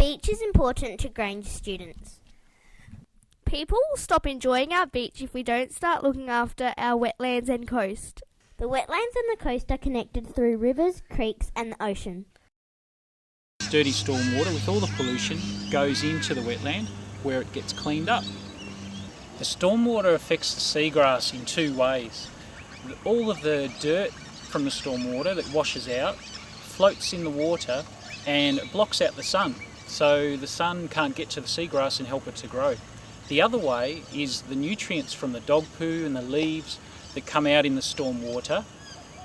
beach is important to Grange students. People will stop enjoying our beach if we don't start looking after our wetlands and coast. The wetlands and the coast are connected through rivers, creeks and the ocean. Dirty stormwater with all the pollution goes into the wetland where it gets cleaned up. The stormwater affects the seagrass in two ways. All of the dirt from the stormwater that washes out floats in the water and blocks out the sun, so the sun can't get to the seagrass and help it to grow. The other way is the nutrients from the dog poo and the leaves that come out in the stormwater.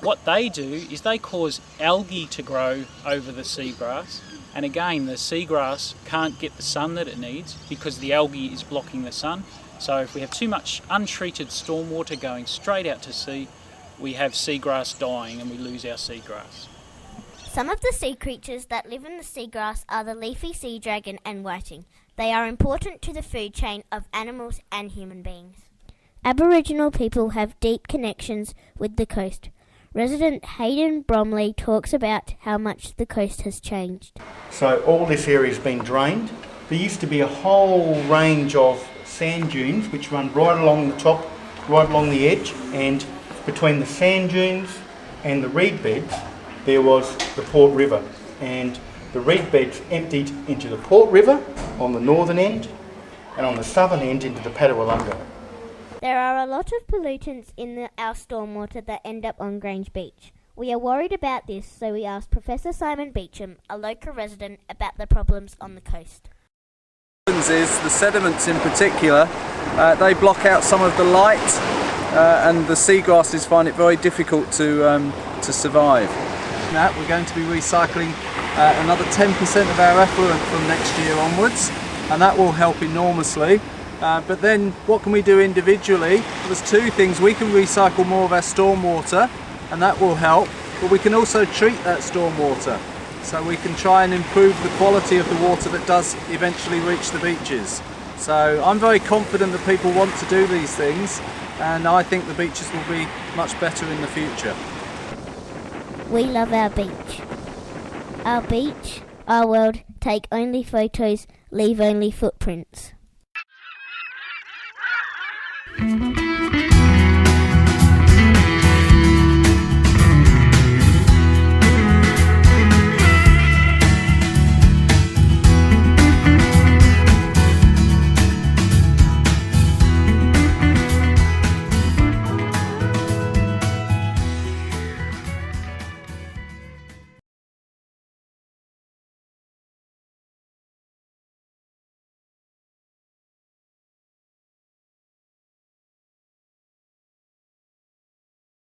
What they do is they cause algae to grow over the seagrass, and again the seagrass can't get the sun that it needs because the algae is blocking the sun. So if we have too much untreated stormwater going straight out to sea, we have seagrass dying and we lose our seagrass. Some of the sea creatures that live in the seagrass are the leafy sea dragon and whiting. They are important to the food chain of animals and human beings. Aboriginal people have deep connections with the coast. Resident Hayden Bromley talks about how much the coast has changed. So all this area has been drained. There used to be a whole range of sand dunes which run right along the top, right along the edge, and between the sand dunes and the reed beds there was the Port River, and the reed beds emptied into the Port River on the northern end and on the southern end into the Padawalunga. There are a lot of pollutants in our stormwater that end up on Grange Beach. We are worried about this, so we asked Professor Simon Beecham, a local resident, about the problems on the coast. Is the sediments in particular, they block out some of the light and the seagrasses find it very difficult to survive. We're going to be recycling another 10% of our effluent from next year onwards, and that will help enormously. But then what can we do individually? Well, there's two things. We can recycle more of our stormwater and that will help, but we can also treat that stormwater. So we can try and improve the quality of the water that does eventually reach the beaches. So I'm very confident that people want to do these things, and I think the beaches will be much better in the future. We love our beach. Our beach, our world, take only photos, leave only footprints.